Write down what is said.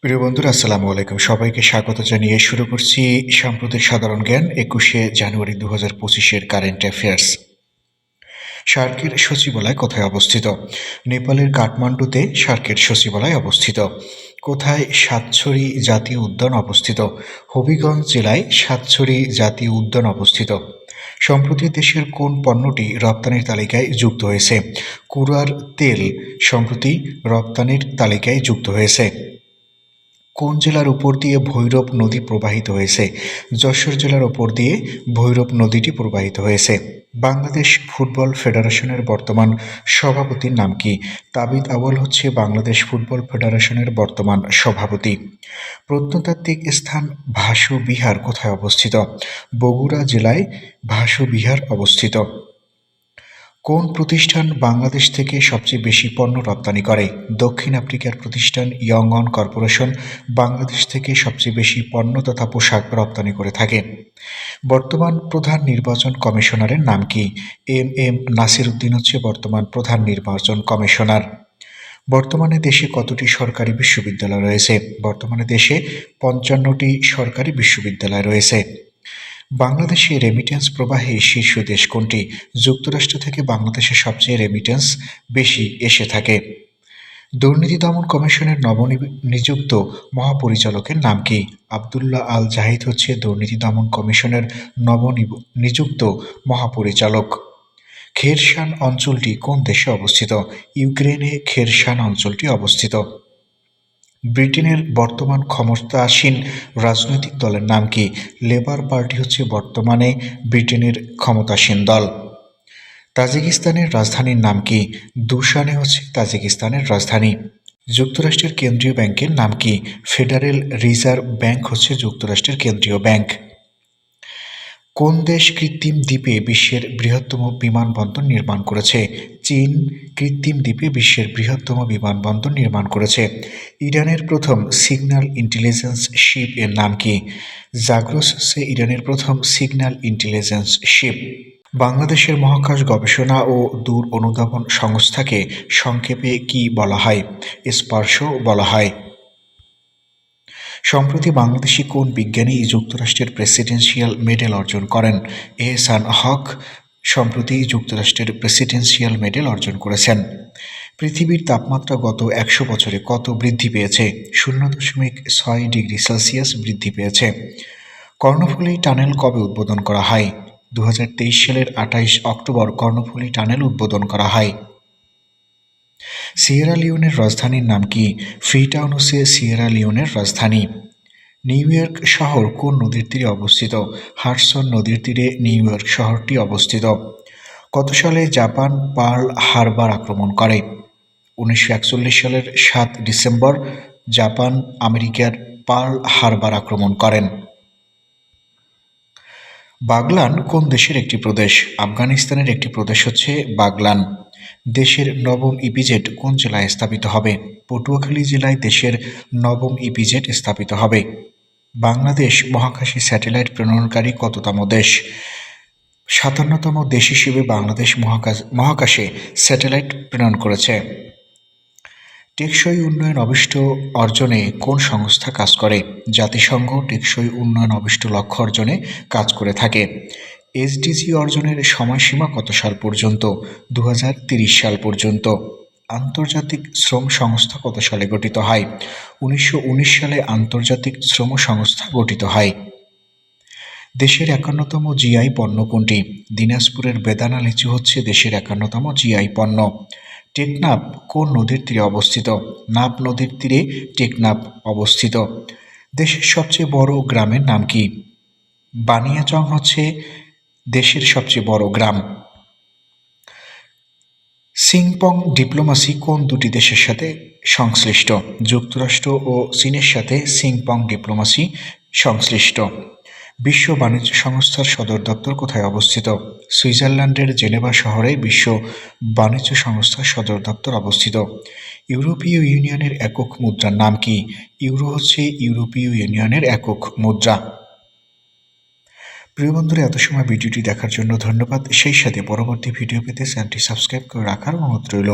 প্রিয় বন্ধুরা, আসসালামু আলাইকুম। সবাইকে স্বাগত জানিয়ে শুরু করছি সাম্প্রতিক সাধারণ জ্ঞান ২১শে জানুয়ারি ২০২৫-এর কারেন্ট অ্যাফেয়ার্স। সার্কের সচিবালয় কোথায় অবস্থিত? নেপালের কাঠমান্ডুতে সার্কের সচিবালয় অবস্থিত। কোথায় সাতছড়ি জাতীয় উদ্যান অবস্থিত? হবিগঞ্জ জেলায় সাতছড়ি জাতীয় উদ্যান অবস্থিত। সম্প্রতি দেশের কোন পণ্যটি রপ্তানির তালিকায় যুক্ত হয়েছে? কুরার তেল সম্প্রতি রপ্তানির তালিকায় যুক্ত হয়েছে। কোন জেলার উপর দিয়ে ভৈরব নদী প্রবাহিত হয়েছে? যশোর জেলার উপর দিয়ে ভৈরব নদীটি প্রবাহিত হয়েছে। বাংলাদেশ ফুটবল ফেডারেশনের বর্তমান সভাপতির নাম কি? তাবিদ আউয়াল হচ্ছে বাংলাদেশ ফুটবল ফেডারেশনের বর্তমান সভাপতি। প্রত্নতাত্ত্বিক স্থান ভাসু বিহার কোথায় অবস্থিত? বগুড়া জেলায় ভাসু বিহার অবস্থিত। কোন প্রতিষ্ঠান বাংলাদেশ থেকে সবচেয়ে বেশি পণ্য রপ্তানি করে? দক্ষিণ আফ্রিকার প্রতিষ্ঠান ইয়ংঅন কর্পোরেশন বাংলাদেশ থেকে সবচেয়ে বেশি পণ্য তথা পোশাক রপ্তানি করে থাকে। বর্তমান প্রধান নির্বাচন কমিশনারের নাম কি? এম নাসির উদ্দিন হচ্ছে বর্তমান প্রধান নির্বাচন কমিশনার। বর্তমানে দেশে কতটি সরকারি বিশ্ববিদ্যালয় রয়েছে? বর্তমানে দেশে ৫৫টি সরকারি বিশ্ববিদ্যালয় রয়েছে। বাংলাদেশে রেমিটেন্স প্রবাহে শীর্ষ দেশ কোনটি? যুক্তরাষ্ট্র থেকে বাংলাদেশে সবচেয়ে রেমিটেন্স বেশি এসে থাকে। দুর্নীতি দমন কমিশনের নবনিযুক্ত মহাপরিচালকের নাম কি? আবদুল্লাহ আল জাহিদ হচ্ছে দুর্নীতি দমন কমিশনের নবনিযুক্ত মহাপরিচালক। খেরসান অঞ্চলটি কোন দেশে অবস্থিত? ইউক্রেনে খেরসান অঞ্চলটি অবস্থিত। ব্রিটেনের বর্তমান ক্ষমতাসীন রাজনৈতিক দলের নাম কি? লেবার পার্টি হচ্ছে বর্তমানে ব্রিটেনের ক্ষমতাসীন দল। তাজিকিস্তানের রাজধানীর নাম কি? দুশানে হচ্ছে তাজিকিস্তানের রাজধানী। যুক্তরাষ্ট্রের কেন্দ্রীয় ব্যাংকের নাম কি? ফেডারেল রিজার্ভ ব্যাংক হচ্ছে যুক্তরাষ্ট্রের কেন্দ্রীয় ব্যাংক। কোন দেশ কৃত্রিম দ্বীপে বিশ্বের বৃহত্তম বিমানবন্দর নির্মাণ করেছে? চীন কৃত্রিম দ্বীপে বিশ্বের বৃহত্তম বিমানবন্দর নির্মাণ করেছে। ইরানের প্রথম সিগন্যাল ইন্টেলিজেন্স শিপ এর নাম কি? জাগ্রস হচ্ছে ইরানের প্রথম সিগন্যাল ইন্টেলিজেন্স শিপ। বাংলাদেশের মহাকাশ গবেষণা ও দূর অনুধাবন সংস্থাকে সংক্ষেপে কি বলা হয়? স্পারসো বলা হয়। সম্প্রতি বাংলাদেশি কোন বিজ্ঞানী যুক্তরাষ্ট্রের প্রেসিডেন্সিয়াল মেডেল অর্জন করেন? এহসান হক সম্প্রতি যুক্তরাষ্ট্রের প্রেসিডেন্সিয়াল মেডেল অর্জন করেছেন। পৃথিবীর তাপমাত্রা গত ১০০ বছরে কত বৃদ্ধি পেয়েছে? ০.৬ ডিগ্রি সেলসিয়াস বৃদ্ধি পেয়েছে। কর্ণফুলী টানেল কবে উদ্বোধন করা হয়? ২০২৩ সালের ২৮ অক্টোবর কর্ণফুলী টানেল উদ্বোধন করা হয়। সিয়েরা লিওনের রাজধানীর নাম কি? ফ্রিটাউন হচ্ছে সিয়েরা লিওনের রাজধানী। নিউ ইয়র্ক শহর কোন নদীর তীরে অবস্থিত? হাডসন নদীর তীরে নিউ ইয়র্ক শহরটি অবস্থিত। কত সালে জাপান পার্ল হারবার আক্রমণ করে? ১৯৪১ সালের ৭ ডিসেম্বর জাপান আমেরিকার পার্ল হারবার আক্রমণ করেন। বাগলান কোন দেশের একটি প্রদেশ? আফগানিস্তানের একটি প্রদেশ হচ্ছে বাগলান। দেশের নবম ইপিজেড কোন জেলায় স্থাপিত হবে? পটুয়াখালী জেলায় দেশের নবম ইপিজেড স্থাপিত হবে। বাংলাদেশ মহাকাশে স্যাটেলাইট প্রেরণকারী কততম দেশ? ৫৭তম দেশ হিসেবে বাংলাদেশ মহাকাশে স্যাটেলাইট প্রেরণ করেছে। টেকসই উন্নয়ন অভিষ্ট অর্জনে কোন সংস্থা কাজ করে? জাতিসংঘ টেকসই উন্নয়ন অভিষ্ট লক্ষ্য অর্জনে কাজ করে থাকে। এসডিজি অর্জনের সময়সীমা কত সাল পর্যন্ত? ২০৩০ সাল পর্যন্ত। আন্তর্জাতিক শ্রম সংস্থা কত সালে গঠিত হয়? ১৯১৯ সালে আন্তর্জাতিক শ্রম সংস্থা গঠিত হয়। দেশের ৫১তম জিআই পণ্য কোনটি? দিনাজপুরের বেদানা লিচু হচ্ছে দেশের ৫১তম জিআই পণ্য। টেকনাফ কোন নদীর তীরে অবস্থিত? নাফ নদীর তীরে টেকনাফ অবস্থিত। দেশের সবচেয়ে বড় গ্রামের নাম কি? বানিয়াচং হচ্ছে দেশের সবচেয়ে বড় গ্রাম। সিংপং ডিপ্লোমাসি কোন দুটি দেশের সাথে সংশ্লিষ্ট? যুক্তরাষ্ট্র ও চীনের সাথে সিংপং ডিপ্লোমাসি সংশ্লিষ্ট। বিশ্ব বাণিজ্য সংস্থার সদর দপ্তর কোথায় অবস্থিত? সুইজারল্যান্ডের জেনেভা শহরে বিশ্ব বাণিজ্য সংস্থার সদর দপ্তর অবস্থিত। ইউরোপীয় ইউনিয়নের একক মুদ্রার নাম কি? ইউরো হচ্ছে ইউরোপীয় ইউনিয়নের একক মুদ্রা। প্রিয় বন্ধুরা, এত সময় ভিডিওটি দেখার জন্য ধন্যবাদ। সেই সাথে পরবর্তী ভিডিও পেতে চ্যানেলটি সাবস্ক্রাইব করে রাখার অনুরোধ রইল।